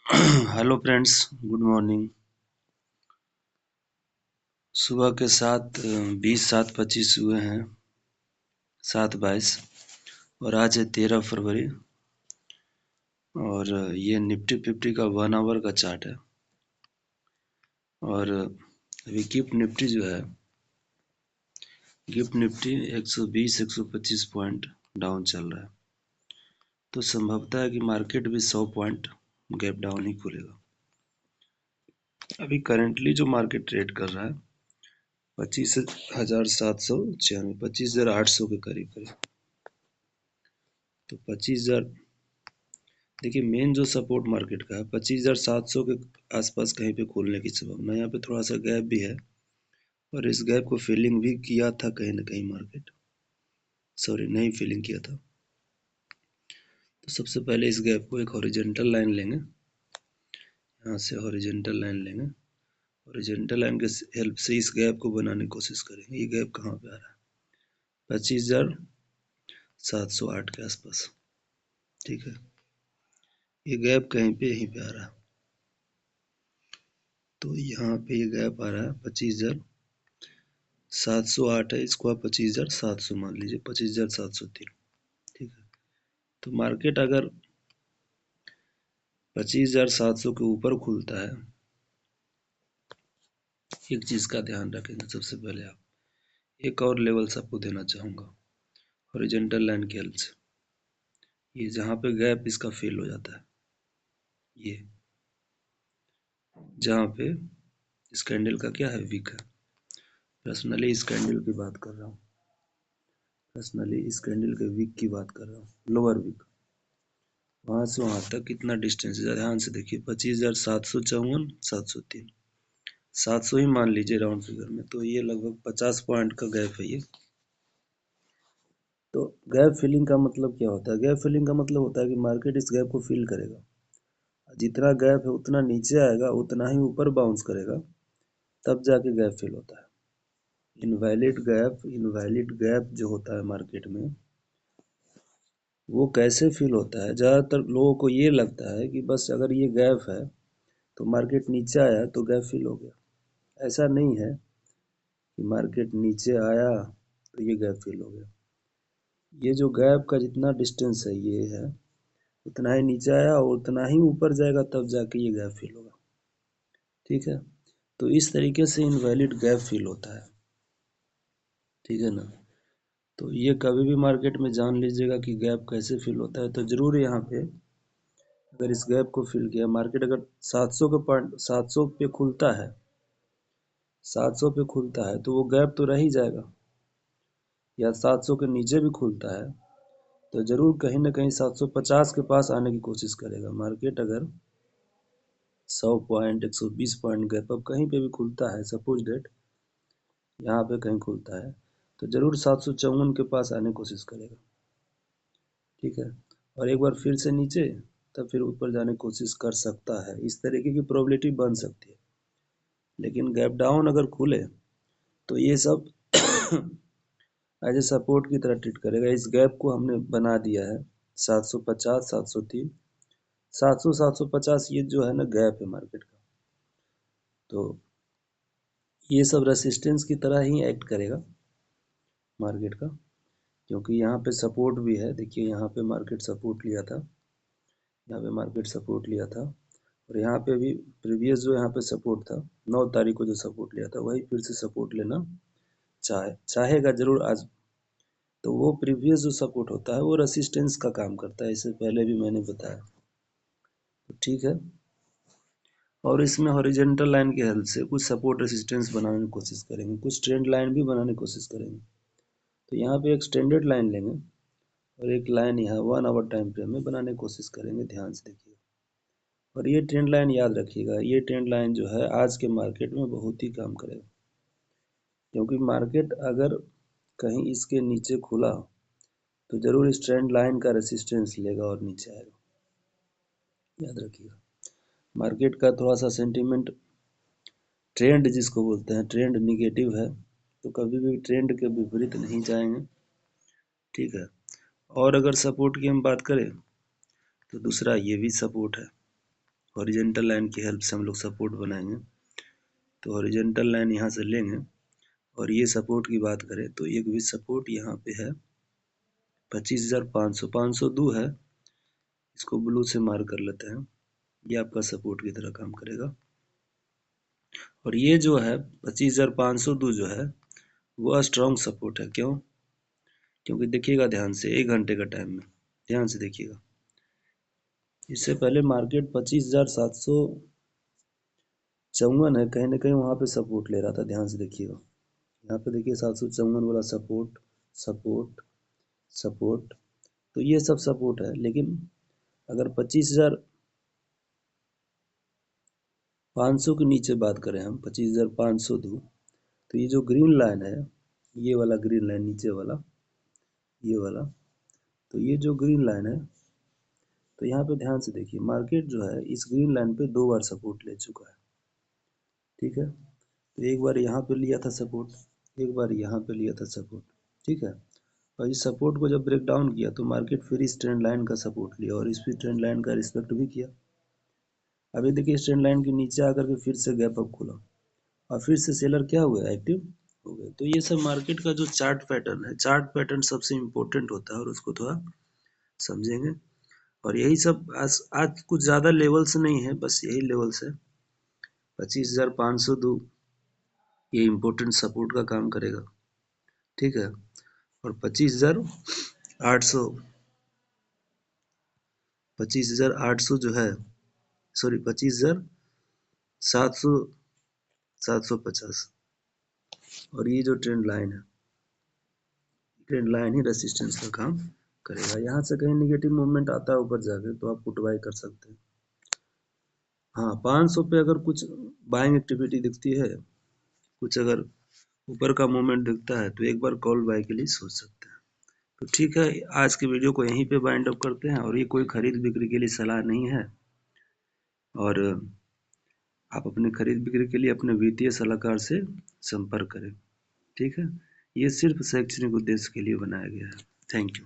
Hello friends, good morning. सुबह के 7:20 7:25 हुए हैं, 7:22 और आज है 13 फरवरी। और ये निफ्टी 50 का 1 आवर का चार्ट है। और अभी गिफ्ट निफ्टी जो है, गिफ्ट निफ्टी 120 125 पॉइंट डाउन चल रहा है। तो संभवतः है कि मार्केट भी 100 पॉइंट गैप डाउन ही खुलेगा। अभी करेंटली जो मार्केट ट्रेड कर रहा है 25,796, 25,800 के करीब करीब। तो 25,000, देखिए मेन जो सपोर्ट मार्केट का है 25,700 के आसपास कहीं पे खोलने की संभावना। यहाँ पे थोड़ा सा गैप भी है और इस गैप को फिलिंग भी किया था कहीं ना कहीं मार्केट, सॉरी नहीं फिलिंग किया था। तो सबसे पहले इस गैप को एक हॉरिजॉन्टल लाइन लेंगे, यहाँ से हॉरिजॉन्टल लाइन लेंगे। हॉरिजॉन्टल लाइन के हेल्प से इस गैप को बनाने की कोशिश करेंगे। ये गैप कहाँ पे आ रहा है? 25,708 के आसपास, ठीक है। ये गैप कहीं पे यहीं पे आ रहा है। तो यहाँ पे ये गैप आ रहा है 25,708 है, इसको आप 25,700 मान लीजिए, 25,703, ठीक है। तो मार्केट अगर 25,700 के ऊपर खुलता है, एक चीज का ध्यान रखेंगे सबसे पहले आप, एक और लेवल आपको देना चाहूंगा हॉरिजॉन्टल लाइन की हेल्प से। ये जहाँ पे गैप इसका फेल हो जाता है, ये जहाँ पे इस कैंडल का क्या है, वीक है। पर्सनली इस कैंडल की बात कर रहा हूँ, पर्सनली इस कैंडल के वीक की बात कर रहा हूँ, लोअर वीक। वहां से वहां तक कितना डिस्टेंस है, ध्यान से देखिए, 25,754 703, 700 ही मान लीजिए राउंड फिगर में। तो ये लगभग 50 पॉइंट का गैप है ये। तो गैप फिलिंग का मतलब क्या होता है? गैप फिलिंग का मतलब होता है कि मार्केट इस गैप को फिल करेगा, जितना गैप है उतना नीचे आएगा, उतना ही ऊपर बाउंस करेगा, तब जाके गैप फिल होता है। इनवैलिड गैप जो होता है मार्केट में, वो कैसे फिल होता है? ज़्यादातर लोगों को ये लगता है कि बस अगर ये गैप है तो मार्केट नीचे आया तो गैप फिल हो गया। ऐसा नहीं है कि मार्केट नीचे आया तो ये गैप फिल हो गया। ये जो गैप का जितना डिस्टेंस है ये है, उतना ही नीचे आया और उतना ही ऊपर जाएगा, तब जाके ये गैप फिल होगा, ठीक है। तो इस तरीके से इनवैलिड गैप फिल होता है, ठीक है ना। तो ये कभी भी मार्केट में जान लीजिएगा कि गैप कैसे फिल होता है। तो जरूर यहाँ पे अगर इस गैप को फिल किया, मार्केट अगर 700 के पॉइंट 700 पे खुलता है, 700 पे खुलता है तो वो गैप तो रह ही जाएगा, या 700 के नीचे भी खुलता है तो जरूर कहीं ना कहीं 750 के पास आने की कोशिश करेगा मार्केट। अगर 100 पॉइंट 120 पॉइंट गैप अब कहीं पे भी खुलता है, सपोज डेट यहाँ पे कहीं खुलता है, तो जरूर 754 के पास आने की कोशिश करेगा, ठीक है। और एक बार फिर से नीचे, तब फिर ऊपर जाने की कोशिश कर सकता है। इस तरीके की प्रोबेबिलिटी बन सकती है। लेकिन गैप डाउन अगर खुले तो ये सब एज ए सपोर्ट की तरह ट्रीट करेगा। इस गैप को हमने बना दिया है 750 703, 700 750, ये जो है ना गैप है मार्केट का। तो ये सब रेसिस्टेंस की तरह ही एक्ट करेगा मार्केट का, क्योंकि यहाँ पे सपोर्ट भी है। देखिए यहाँ पे मार्केट सपोर्ट लिया था, यहाँ पे मार्केट सपोर्ट लिया था, और यहाँ पे भी प्रीवियस जो यहाँ पे सपोर्ट था 9 तारीख को जो सपोर्ट लिया था, वही फिर से सपोर्ट लेना चाहेगा जरूर आज। तो वो प्रीवियस जो सपोर्ट होता है वो रेसिस्टेंस का काम करता है, इससे पहले भी मैंने बताया, तो ठीक है। और इसमें हॉरिजॉन्टल लाइन की हेल्प से कुछ सपोर्ट रेसिस्टेंस बनाने की कोशिश करेंगे, कुछ ट्रेंड लाइन भी बनाने की कोशिश करेंगे। तो यहाँ पे एक स्टैंडर्ड लाइन लेंगे और एक लाइन यहाँ 1 आवर टाइम फ्रेम में बनाने की कोशिश करेंगे, ध्यान से देखिए। और ये ट्रेंड लाइन याद रखिएगा, ये ट्रेंड लाइन जो है आज के मार्केट में बहुत ही काम करेगा, क्योंकि मार्केट अगर कहीं इसके नीचे खुला तो जरूर इस ट्रेंड लाइन का रेसिस्टेंस लेगा और नीचे आएगा, याद रखिएगा। मार्केट का थोड़ा सा सेंटीमेंट, ट्रेंड जिसको बोलते हैं, ट्रेंड निगेटिव है, तो कभी भी ट्रेंड के विपरीत नहीं जाएंगे, ठीक है। और अगर सपोर्ट की हम बात करें तो दूसरा ये भी सपोर्ट है, हॉरिजेंटल लाइन की हेल्प से हम लोग सपोर्ट बनाएंगे। तो हॉरिजेंटल लाइन यहाँ से लेंगे और ये सपोर्ट की बात करें तो एक भी सपोर्ट यहाँ पे है 25,500, 502 है, इसको ब्लू से मार्क कर लेते हैं। ये आपका सपोर्ट की तरह काम करेगा। और ये जो है 25,502 जो है वो स्ट्रॉन्ग सपोर्ट है। क्यों? क्योंकि देखिएगा ध्यान से 1 घंटे का टाइम में, ध्यान से देखिएगा, इससे पहले मार्केट 25,754 है, कहीं ना कहीं वहां पे सपोर्ट ले रहा था। ध्यान से देखिएगा, यहाँ पे देखिए 754 वाला सपोर्ट, सपोर्ट, सपोर्ट, तो ये सब सपोर्ट है। लेकिन अगर 25,500 के नीचे बात करें हम, 25,502, तो ये जो ग्रीन लाइन है, ये वाला ग्रीन लाइन नीचे वाला, ये वाला, तो ये जो ग्रीन लाइन है, तो यहाँ पे ध्यान से देखिए मार्केट जो है इस ग्रीन लाइन पे 2 बार सपोर्ट ले चुका है। ठीक है, तो एक बार यहाँ पे लिया था सपोर्ट, एक बार यहाँ पे लिया था सपोर्ट। ठीक है, और इस सपोर्ट को जब ब्रेक डाउन किया तो मार्केट फिर इस ट्रेंड लाइन का सपोर्ट लिया और इस ट्रेंड लाइन का रिस्पेक्ट भी किया। अभी देखिए इस ट्रेंड लाइन के नीचे आकर के फिर से गैप अप खुला और फिर से सेलर क्या हुआ, एक्टिव हो गए। तो ये सब मार्केट का जो चार्ट पैटर्न है, चार्ट पैटर्न सबसे इम्पोर्टेंट होता है और उसको थोड़ा समझेंगे। और यही सब आज कुछ ज़्यादा लेवल्स नहीं है, बस यही लेवल्स है। 25,502 ये इम्पोर्टेंट सपोर्ट का काम करेगा। ठीक है, और 25,800 जो है, सॉरी 25,700, 750, और ये जो ट्रेंड लाइन है, ट्रेंड लाइन ही रेसिस्टेंस का काम करेगा। यहाँ से कहीं निगेटिव मूवमेंट आता है ऊपर जाके तो आप पुट बाय कर सकते हैं। हाँ, 500 पे अगर कुछ बाइंग एक्टिविटी दिखती है, कुछ अगर ऊपर का मूवमेंट दिखता है तो एक बार कॉल बाय के लिए सोच सकते हैं। तो ठीक है, आज की वीडियो को यहीं पे वाइंड अप करते हैं। और ये कोई खरीद बिक्री के लिए सलाह नहीं है, और आप अपने खरीद बिक्री के लिए अपने वित्तीय सलाहकार से संपर्क करें। ठीक है, ये सिर्फ शैक्षणिक उद्देश्य के लिए बनाया गया है। Thank you.